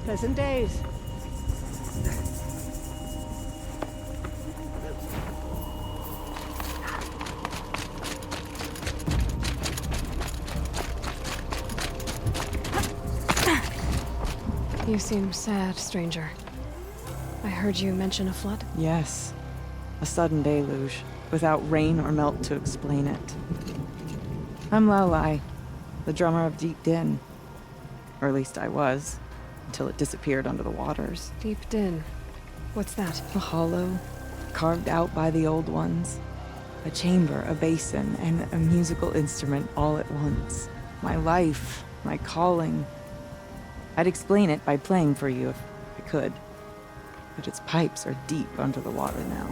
Pleasant days. You seem sad, stranger. I heard you mention a flood? Yes. A sudden deluge, without rain or melt to explain it. I'm Laolai, the drummer of Deep Din. Or at least I was, until it disappeared under the waters. Deep Din. What's that? A hollow, carved out by the old ones. A chamber, a basin, and a musical instrument all at once. My life, my calling. I'd explain it by playing for you if I could. But its pipes are deep under the water now.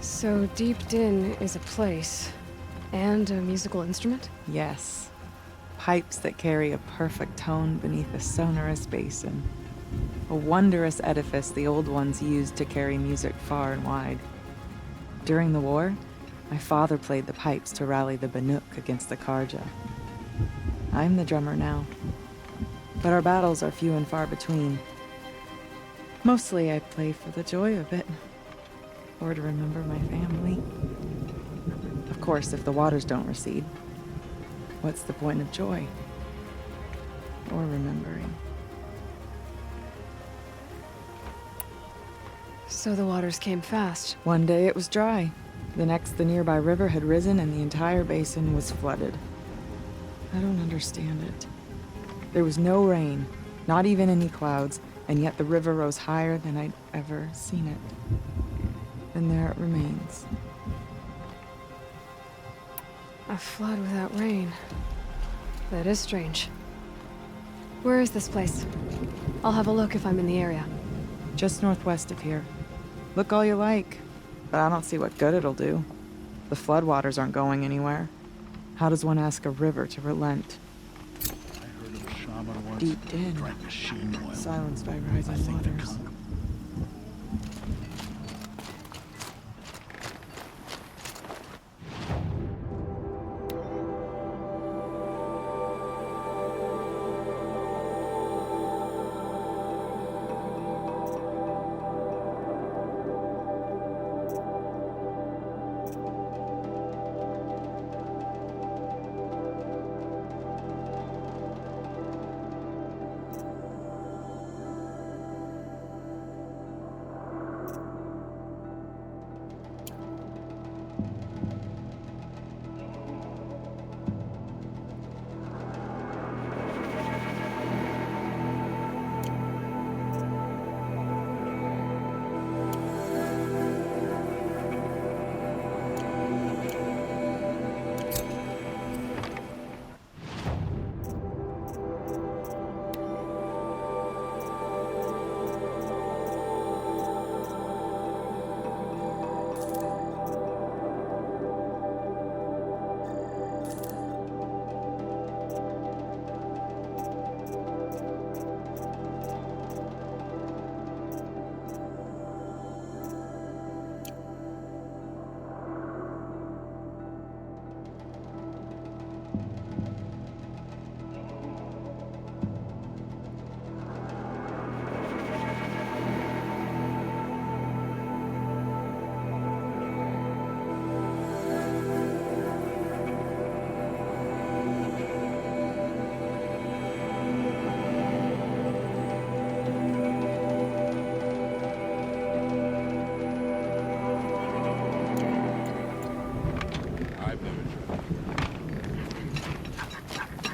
So Deep Din is a place, and a musical instrument? Yes. Pipes that carry a perfect tone beneath a sonorous basin. A wondrous edifice the old ones used to carry music far and wide. During the war, my father played the pipes to rally the Banuk against the Karja. I'm the drummer now, but our battles are few and far between. Mostly I play for the joy of it, or to remember my family. Of course, if the waters don't recede, what's the point of joy? Or remembering? So the waters came fast. One day it was dry. The next, the nearby river had risen and the entire basin was flooded. I don't understand it. There was no rain, not even any clouds, and yet the river rose higher than I'd ever seen it. And there it remains. A flood without rain. That is strange. Where is this place? I'll have a look if I'm in the area. Just northwest of here. Look all you like, but I don't see what good it'll do. The floodwaters aren't going anywhere. How does one ask a river to relent? I heard of a shaman once. Deep Din, Drank machine oil. silenced by I rising think the waters.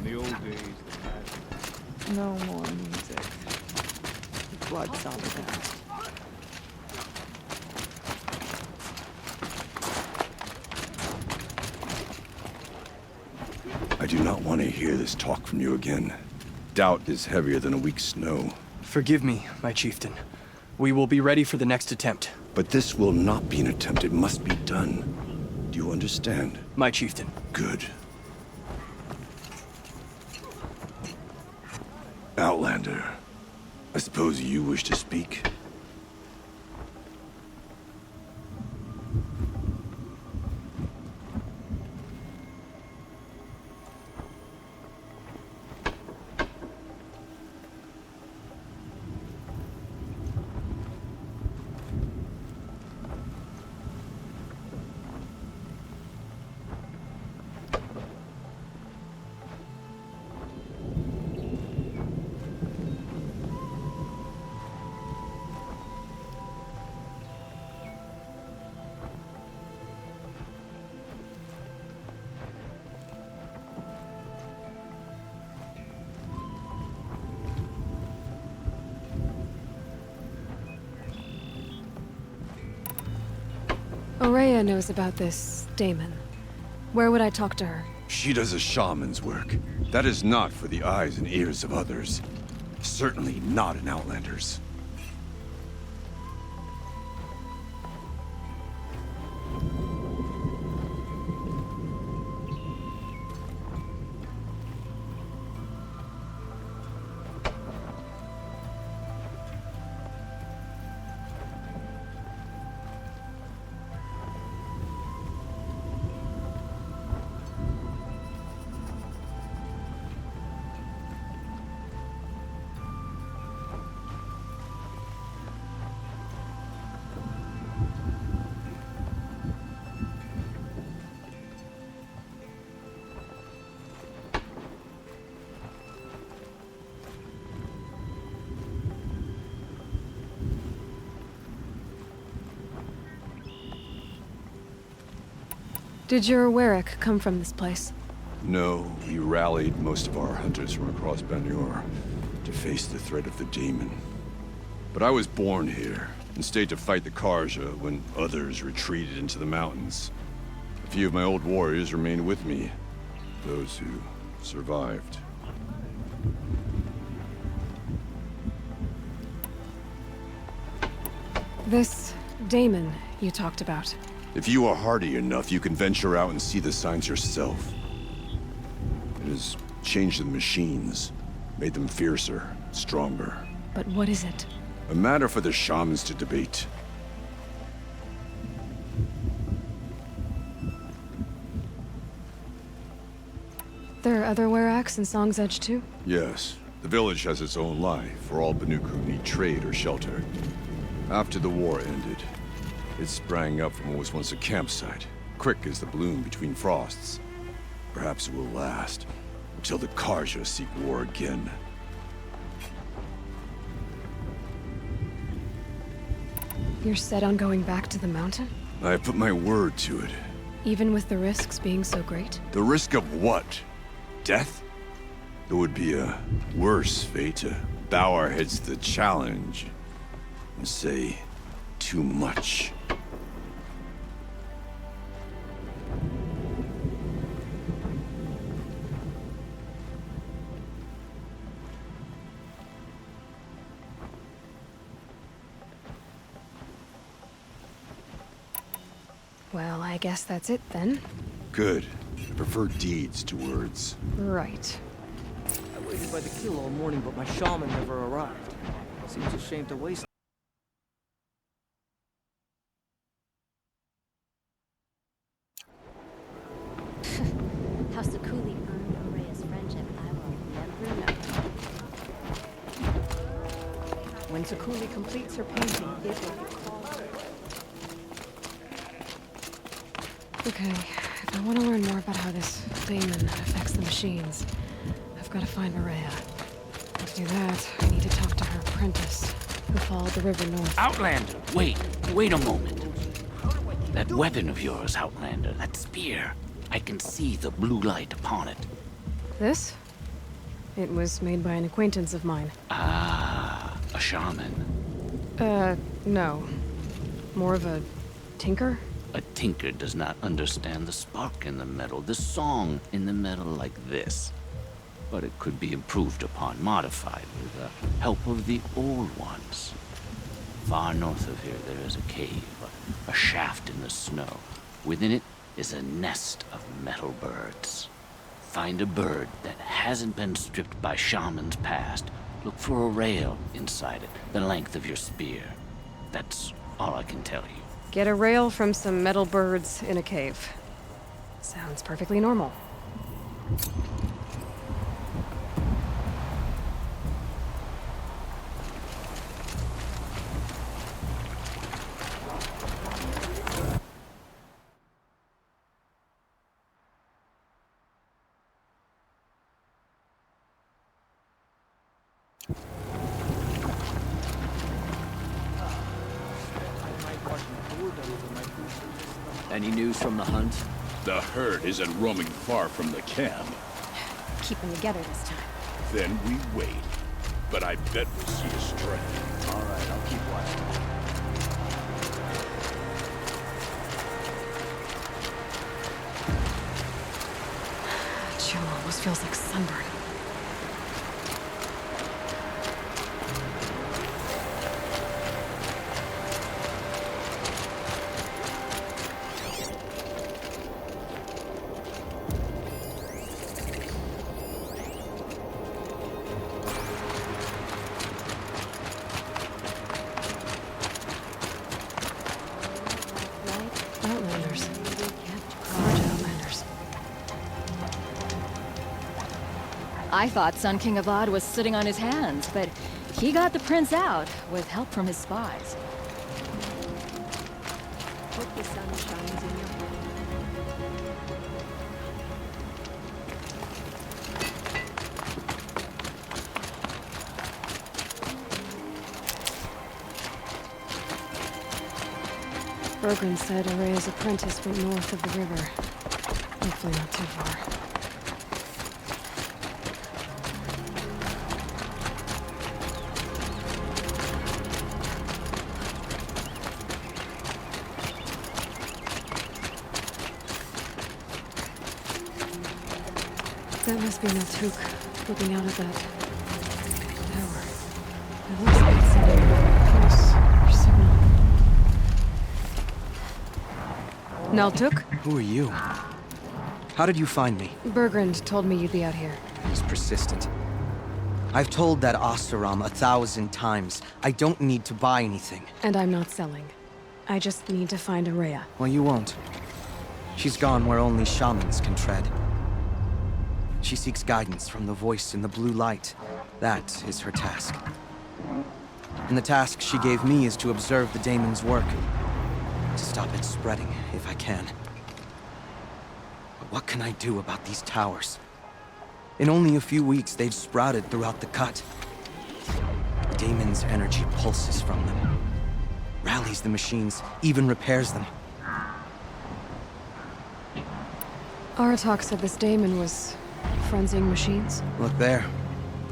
the old days, the magic. No more music. Blood's all down. I do not want to hear this talk from you again. Doubt is heavier than a week's snow. Forgive me, my chieftain. We will be ready for the next attempt. But this will not be an attempt. It must be done. Do you understand? My chieftain. Good. Outlander, I suppose you wish to speak? Aurea knows about this Damon. Where would I talk to her? She does a shaman's work. That is not for the eyes and ears of others. Certainly not an Outlander's. Did your Warwick come from this place? No, we rallied most of our hunters from across Banur to face the threat of the demon. But I was born here and stayed to fight the Karja when others retreated into the mountains. A few of my old warriors remained with me, those who survived. This Damon you talked about. If you are hardy enough, you can venture out and see the signs yourself. It has changed the machines, made them fiercer, stronger. But what is it? A matter for the shamans to debate. There are other Weraks in Song's Edge too? Yes, the village has its own life, for all Banuku need trade or shelter. After the war ended, it sprang up from what was once a campsite, quick as the bloom between frosts. Perhaps it will last, until the Karja seek war again. You're set on going back to the mountain? I have put my word to it. Even with the risks being so great? The risk of what? Death? It would be a worse fate to bow our heads to the challenge and say too much. Well, I guess that's it then. Good. I prefer deeds to words. Right. I waited by the kill all morning, but my shaman never arrived. Seems a shame to waste. How Sakuli earned Aurea's friendship, I will never know. When Sakuli completes her painting, it will be called. Okay, if I want to learn more about how this Damon affects the machines, I've got to find Aurea. To do that, I need to talk to her apprentice, who followed the river north. Outlander, wait a moment. That weapon of yours, Outlander, that spear. I can see the blue light upon it. This? It was made by an acquaintance of mine. Ah, a shaman. No. More of a tinker? A tinker does not understand the spark in the metal, the song in the metal like this. But it could be improved upon, modified with the help of the old ones. Far north of here, there is a cave, a shaft in the snow. Within it is a nest of metal birds. Find a bird that hasn't been stripped by shamans past. Look for a rail inside it, the length of your spear. That's all I can tell you. Get a rail from some metal birds in a cave. Sounds perfectly normal. Any news from the hunt? The herd isn't roaming far from the camp. Keep them together this time. Then we wait. But I bet we'll see a stray. All right, I'll keep watching. Chill almost feels like sunburn. Outlanders. Large Outlanders. I thought Sun King Avad was sitting on his hands, but he got the prince out with help from his spies. Hope the sun shines in your home. Bergren said Araya's apprentice went north of the river. Hopefully not too far. That must be Naltuk, looking out at that tower. It looks like it's sending a pulse or signal. Naltuk? Who are you? How did you find me? Bergrand told me you'd be out here. He's persistent. I've told that Oseram 1,000 times. I don't need to buy anything. And I'm not selling. I just need to find Araya. Well, you won't. She's gone where only shamans can tread. She seeks guidance from the voice in the blue light. That is her task. And the task she gave me is to observe the daemon's work. To stop it spreading, if I can. But what can I do about these towers? In only a few weeks, they've sprouted throughout the cut. The daemon's energy pulses from them. Rallies the machines, even repairs them. Aratak said this daemon was frenzying machines. Look there.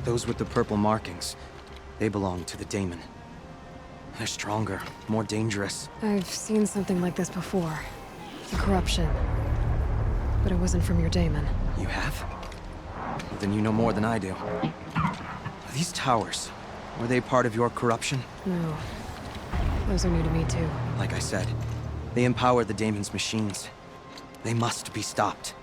Those with the purple markings. They belong to the daemon. They're stronger, more dangerous. I've seen something like this before. The corruption. But it wasn't from your daemon. You have? Well, then you know more than I do. These towers, were they part of your corruption? No. Those are new to me, too. Like I said, they empower the daemon's machines. They must be stopped.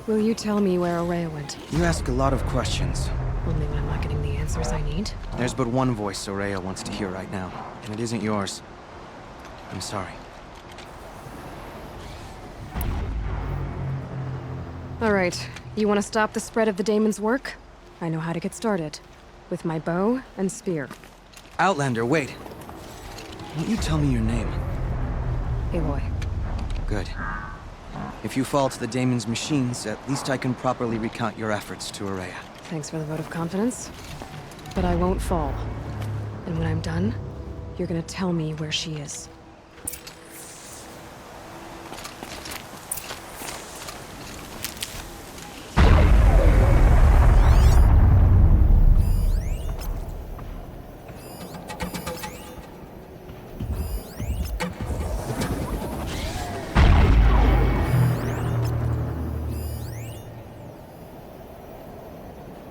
Will you tell me where Araya went? You ask a lot of questions. Only when I'm not getting the answers I need. There's but one voice Araya wants to hear right now, and it isn't yours. I'm sorry. All right. You want to stop the spread of the daemon's work? I know how to get started. With my bow and spear. Outlander, wait. Won't you tell me your name? Aloy. Good. If you fall to the daemon's machines, at least I can properly recount your efforts to Araya. Thanks for the vote of confidence. But I won't fall. And when I'm done, you're gonna tell me where she is.